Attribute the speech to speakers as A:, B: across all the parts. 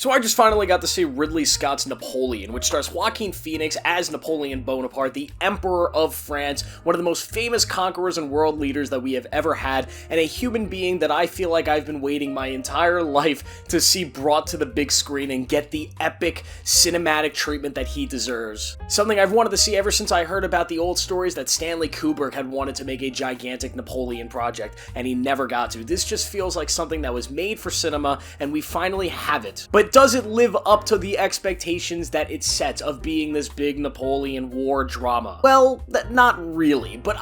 A: So I just finally got to see Ridley Scott's Napoleon, which stars Joaquin Phoenix as Napoleon Bonaparte, the Emperor of France, one of the most famous conquerors and world leaders that we have ever had, and a human being that I feel like I've been waiting my entire life to see brought to the big screen and get the epic cinematic treatment that he deserves. Something I've wanted to see ever since I heard about the old stories that Stanley Kubrick had wanted to make a gigantic Napoleon project, and he never got to. This just feels like something that was made for cinema, and we finally have it. But does it live up to the expectations that it sets of being this big Napoleon War drama? Well, not really, but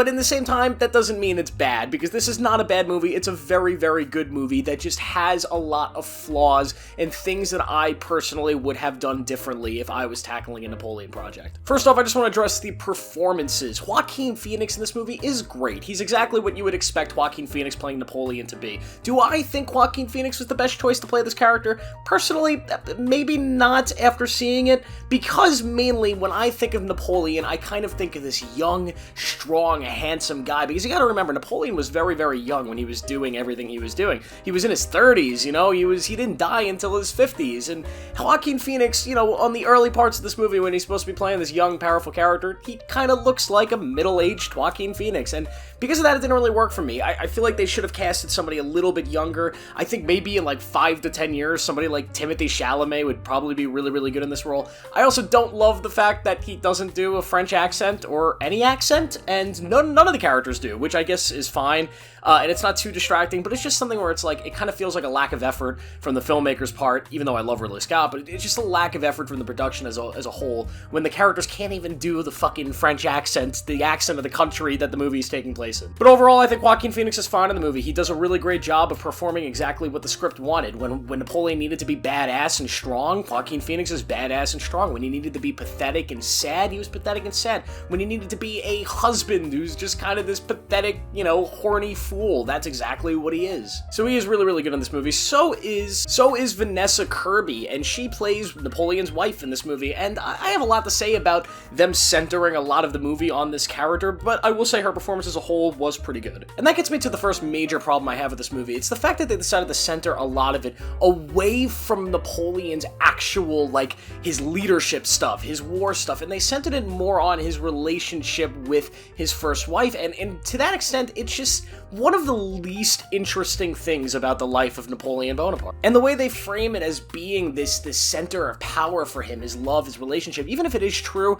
A: in the same time, that doesn't mean it's bad, because this is not a bad movie. It's a very, very good movie that just has a lot of flaws and things that I personally would have done differently if I was tackling a Napoleon project. First off, I just want to address the performances. Joaquin Phoenix in this movie is great. He's exactly what you would expect Joaquin Phoenix playing Napoleon to be. Do I think Joaquin Phoenix was the best choice to play this character? Personally, maybe not after seeing it, because mainly when I think of Napoleon, I kind of think of this young, strong, handsome guy, because you gotta remember, Napoleon was very, very young when he was doing everything he was doing. He was in his 30s, you know, he didn't die until his 50s, and Joaquin Phoenix, you know, on the early parts of this movie when he's supposed to be playing this young, powerful character, he kind of looks like a middle-aged Joaquin Phoenix, and because of that, it didn't really work for me. I feel like they should have casted somebody a little bit younger. I think maybe in like 5 to 10 years, somebody like Timothée Chalamet would probably be really, really good in this role. I also don't love the fact that he doesn't do a French accent or any accent, and none of the characters do, which I guess is fine, and it's not too distracting, but it's just something where it's like, it kind of feels like a lack of effort from the filmmaker's part, even though I love Ridley Scott, but it's just a lack of effort from the production as a whole, when the characters can't even do the fucking French accent, the accent of the country that the movie is taking place in. But overall, I think Joaquin Phoenix is fine in the movie. He does a really great job of performing exactly what the script wanted. When Napoleon needed to be badass and strong, Joaquin Phoenix is badass and strong. When he needed to be pathetic and sad, he was pathetic and sad. When he needed to be a husband who's just kind of this pathetic, you know, horny fool, that's exactly what he is. So he is really, really good in this movie. So is Vanessa Kirby, and she plays Napoleon's wife in this movie, and I have a lot to say about them centering a lot of the movie on this character, but I will say her performance as a whole was pretty good. And that gets me to the first major problem I have with this movie. It's the fact that they decided to center a lot of it away from Napoleon's actual, like, his leadership stuff, his war stuff, and they centered it more on his relationship with his first wife, and to that extent, it's just one of the least interesting things about the life of Napoleon Bonaparte. And the way they frame it as being this center of power for him, his love, his relationship, even if it is true,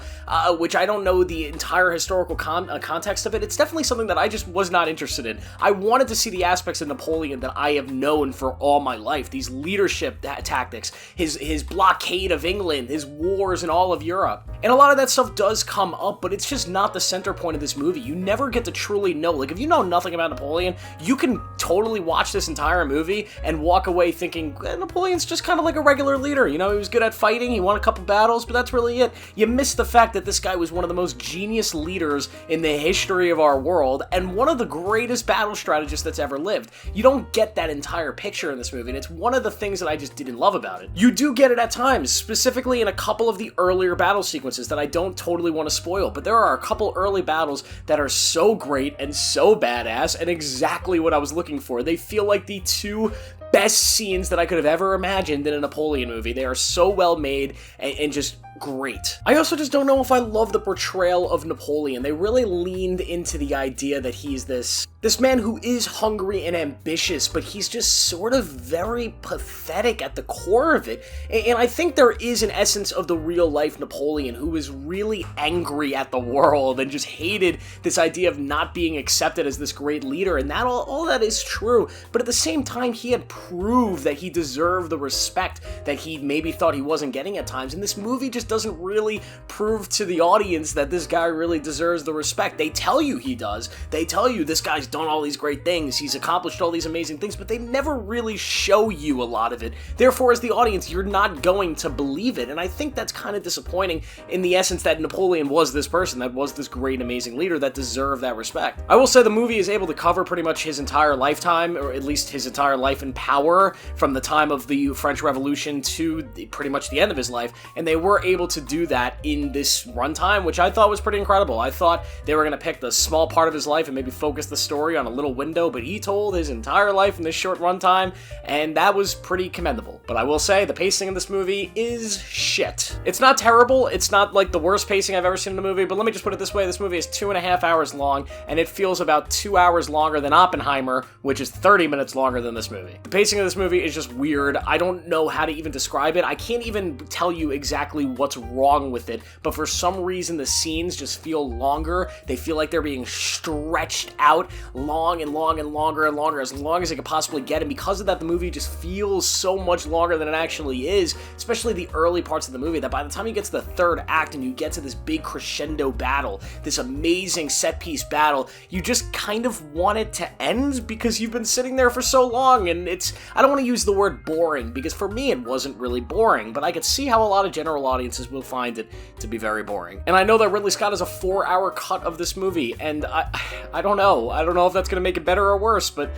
A: which I don't know the entire historical context of it, it's definitely something that I just was not interested in. I wanted to see the aspects of Napoleon that I have known for all my life, these leadership tactics, his blockade of England, his wars in all of Europe. And a lot of that stuff does come up, but it's just not the center point of this movie. You never get to truly know. Like, if you know nothing about Napoleon, you can totally watch this entire movie and walk away thinking, Napoleon's just kind of like a regular leader. You know, he was good at fighting, he won a couple battles, but that's really it. You miss the fact that this guy was one of the most genius leaders in the history of our world, and one of the greatest battle strategists that's ever lived. You don't get that entire picture in this movie, and it's one of the things that I just didn't love about it. You do get it at times, specifically in a couple of the earlier battle sequences that I don't totally want to spoil, but there are a couple early battles that are so great and so badass, and exactly what I was looking for. They feel like the two best scenes that I could have ever imagined in a Napoleon movie. They are so well made and just great. I also just don't know if I love the portrayal of Napoleon. They really leaned into the idea that he's this man who is hungry and ambitious, but he's just sort of very pathetic at the core of it. And I think there is an essence of the real-life Napoleon who is really angry at the world and just hated this idea of not being accepted as this great leader, and that all that is true, but at the same time, he had proved that he deserved the respect that he maybe thought he wasn't getting at times, and this movie just doesn't really prove to the audience that this guy really deserves the respect. They tell you he does. They tell you this guy's done all these great things, he's accomplished all these amazing things, but they never really show you a lot of it. Therefore, as the audience, you're not going to believe it, and I think that's kind of disappointing in the essence that Napoleon was this person, that was this great, amazing leader that deserved that respect. I will say the movie is able to cover pretty much his entire lifetime, or at least his entire life in power, from the time of the French Revolution to pretty much the end of his life, and they were able to do that in this runtime, which I thought was pretty incredible. I thought they were going to pick the small part of his life and maybe focus the story story on a little window, but he told his entire life in this short runtime, and that was pretty commendable. But I will say, the pacing in this movie is shit. It's not terrible, it's not like the worst pacing I've ever seen in a movie, but let me just put it this way, this movie is 2.5 hours long, and it feels about 2 hours longer than Oppenheimer, which is 30 minutes longer than this movie. The pacing of this movie is just weird. I don't know how to even describe it. I can't even tell you exactly what's wrong with it, but for some reason the scenes just feel longer. They feel like they're being stretched out long and long and longer and longer, as long as it could possibly get, and because of that, the movie just feels so much longer than it actually is, especially the early parts of the movie, that by the time you get to the third act and you get to this big crescendo battle, this amazing set-piece battle, you just kind of want it to end because you've been sitting there for so long, and I don't want to use the word boring, because for me it wasn't really boring, but I could see how a lot of general audiences will find it to be very boring. And I know that Ridley Scott has a 4-hour cut of this movie, and I don't know. I don't know if that's going to make it better or worse, but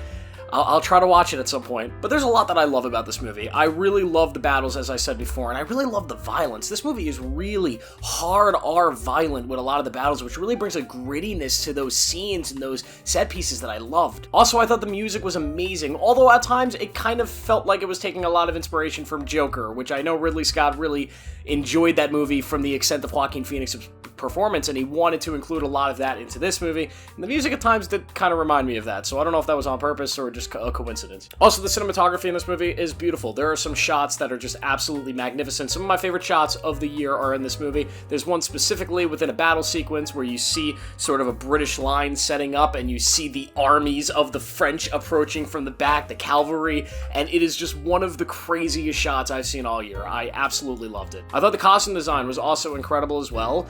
A: I'll try to watch it at some point. But there's a lot that I love about this movie. I really love the battles, as I said before, and I really love the violence. This movie is really hard R violent with a lot of the battles, which really brings a grittiness to those scenes and those set pieces that I loved. Also, I thought the music was amazing, although at times it kind of felt like it was taking a lot of inspiration from Joker, which I know Ridley Scott really enjoyed that movie from the extent of Joaquin Phoenix's performance, and he wanted to include a lot of that into this movie, and the music at times did kind of remind me of that, so I don't know if that was on purpose or just a coincidence. Also, the cinematography in this movie is beautiful. There are some shots that are just absolutely magnificent. Some of my favorite shots of the year are in this movie. There's one specifically within a battle sequence where you see sort of a British line setting up, and you see the armies of the French approaching from the back, the cavalry, and it is just one of the craziest shots I've seen all year. I absolutely loved it. I thought the costume design was also incredible as well.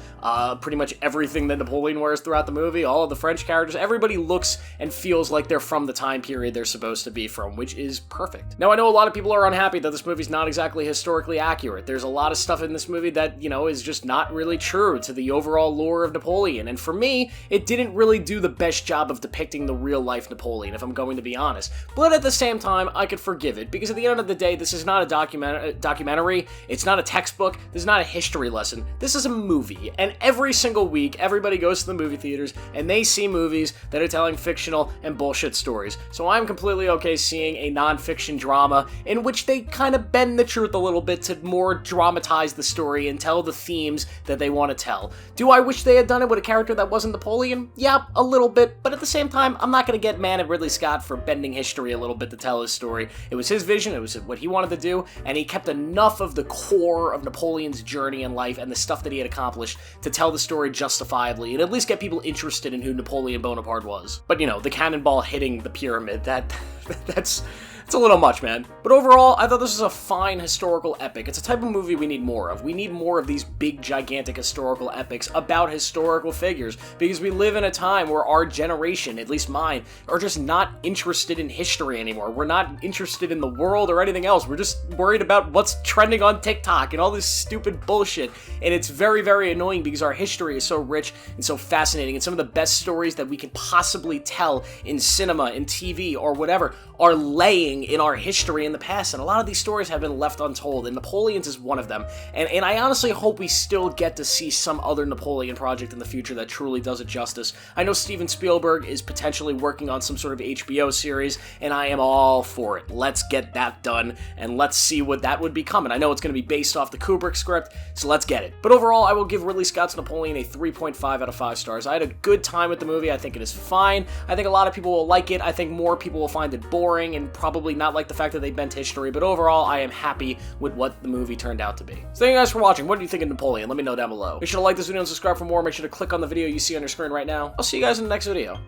A: Pretty much everything that Napoleon wears throughout the movie, all of the French characters, everybody looks and feels like they're from the time period they're supposed to be from, which is perfect. Now, I know a lot of people are unhappy that this movie's not exactly historically accurate. There's a lot of stuff in this movie that, you know, is just not really true to the overall lore of Napoleon, and for me, it didn't really do the best job of depicting the real-life Napoleon, if I'm going to be honest. But at the same time, I could forgive it, because at the end of the day, this is not a documentary, it's not a textbook, this is not a history lesson, this is a movie, and every single week, everybody goes to the movie theaters and they see movies that are telling fictional and bullshit stories. So I'm completely okay seeing a non-fiction drama in which they kind of bend the truth a little bit to more dramatize the story and tell the themes that they want to tell. Do I wish they had done it with a character that wasn't Napoleon? Yeah, a little bit, but at the same time, I'm not going to get mad at Ridley Scott for bending history a little bit to tell his story. It was his vision, it was what he wanted to do, and he kept enough of the core of Napoleon's journey in life and the stuff that he had accomplished to tell the story justifiably and at least get people interested in who Napoleon Bonaparte was. But you know, the cannonball hitting the pyramid, that's it's a little much, man. But overall, I thought this was a fine historical epic. It's a type of movie we need more of. We need more of these big, gigantic historical epics about historical figures, because we live in a time where our generation, at least mine, are just not interested in history anymore. We're not interested in the world or anything else. We're just worried about what's trending on TikTok and all this stupid bullshit. And it's very, very annoying because our history is so rich and so fascinating, and some of the best stories that we can possibly tell in cinema, in TV, or whatever are laying in our history in the past, and a lot of these stories have been left untold, and Napoleon's is one of them, and I honestly hope we still get to see some other Napoleon project in the future that truly does it justice. I know Steven Spielberg is potentially working on some sort of HBO series, and I am all for it. Let's get that done, and let's see what that would become, and I know it's going to be based off the Kubrick script, so let's get it. But overall, I will give Ridley Scott's Napoleon a 3.5 out of 5 stars. I had a good time with the movie. I think it is fine. I think a lot of people will like it. I think more people will find it boring and probably not like the fact that they bent history, but overall, I am happy with what the movie turned out to be. So thank you guys for watching. What do you think of Napoleon? Let me know down below. Make sure to like this video and subscribe for more. Make sure to click on the video you see on your screen right now. I'll see you guys in the next video.